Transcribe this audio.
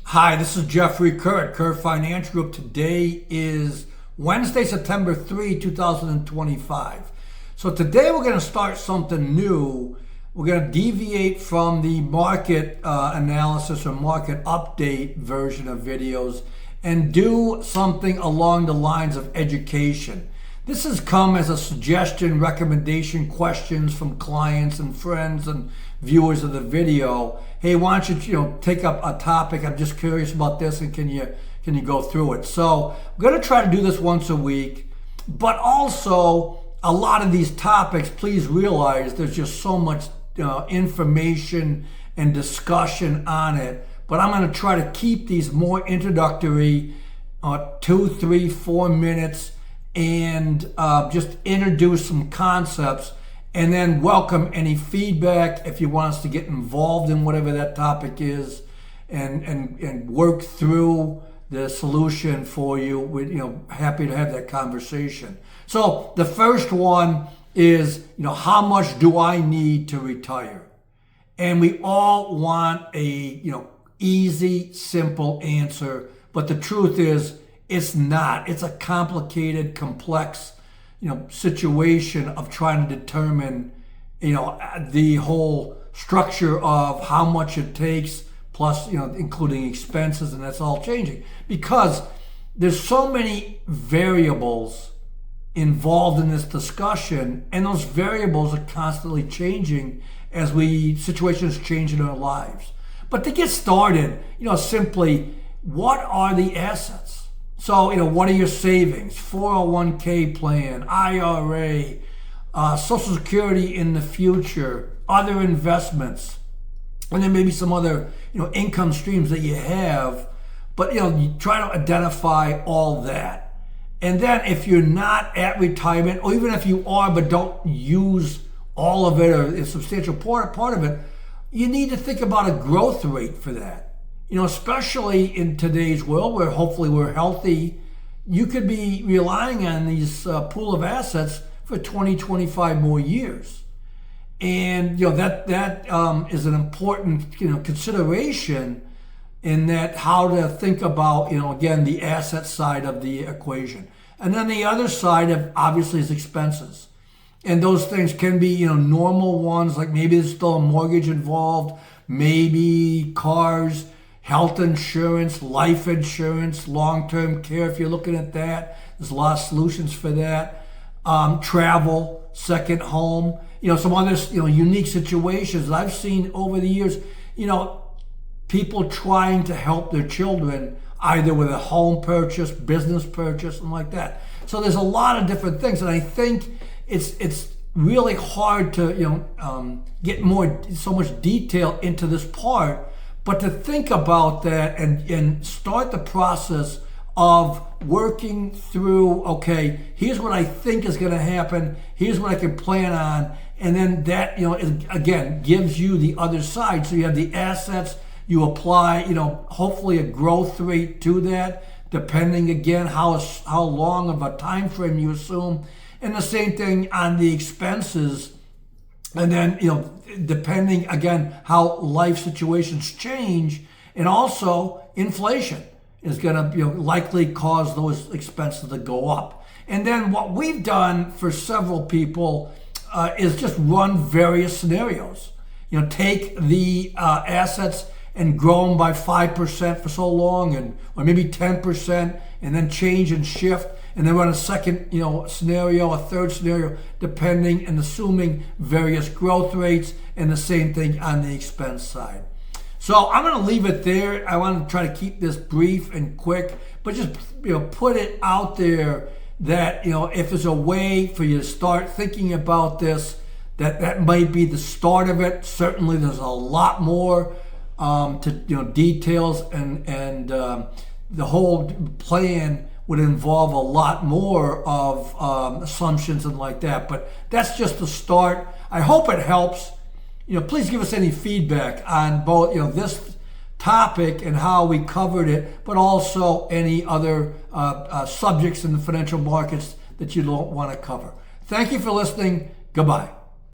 Hi, this is Jeffrey Kerr at Kerr Financial Group. Today is Wednesday, September 3, 2025. So today we're going to start something new. We're going to deviate from the market analysis or market update version of videos and do something along the lines of education. This has come as a suggestion, recommendation, questions from clients and friends and viewers of the video. Hey, why don't you take up a topic? I'm just curious about this, and can you go through it? So I'm going to try to do this once a week, but also a lot of these topics, please realize there's just so much information and discussion on it. But I'm going to try to keep these more introductory, 2, 3, 4 minutes, and just introduce some concepts, and then welcome any feedback if you want us to get involved in whatever that topic is, and work through the solution for you. We're happy to have that conversation. So the first one is how much do I need to retire? And we all want a easy, simple answer, but the truth is it's not. It's a complicated, complex situation of trying to determine the whole structure of how much it takes, plus including expenses, and that's all changing because there's so many variables involved in this discussion, and those variables are constantly changing as situations change in our lives. But to get started, simply, what are the assets? So, what are your savings? 401k plan, IRA, Social Security in the future, other investments, and then maybe some other, income streams that you have. But, you try to identify all that. And then if you're not at retirement, or even if you are but don't use all of it or a substantial part of it, you need to think about a growth rate for that. Especially in today's world where hopefully we're healthy, you could be relying on these pool of assets for 20, 25 more years. And that is an important consideration in that, how to think about again the asset side of the equation. And then the other side of obviously is expenses. And those things can be normal ones, like maybe there's still a mortgage involved, maybe cars, health insurance, life insurance, long-term care, if you're looking at that. There's a lot of solutions for that. Travel, second home, some other unique situations I've seen over the years, people trying to help their children either with a home purchase, business purchase, and like that. So there's a lot of different things, and I think it's really hard to get so much detail into this part. But to think about that and start the process of working through, okay, here's what I think is going to happen, here's what I can plan on, and then that, again, gives you the other side. So you have the assets, you apply, hopefully a growth rate to that, depending, again, how long of a time frame you assume. And the same thing on the expenses. And then, depending, again, how life situations change, and also inflation is going to likely cause those expenses to go up. And then what we've done for several people is just run various scenarios. Take the assets and grow them by 5% for so long, or maybe 10%, and then change and shift. And then run a second, scenario, a third scenario, depending and assuming various growth rates, and the same thing on the expense side. So I'm going to leave it there. I want to try to keep this brief and quick, but just put it out there that if there's a way for you to start thinking about this, that might be the start of it. Certainly, there's a lot more to details, and the whole plan would involve a lot more of assumptions and like that. But that's just the start. I hope it helps. Please give us any feedback on both this topic and how we covered it, but also any other subjects in the financial markets that you don't want to cover. Thank you for listening. Goodbye.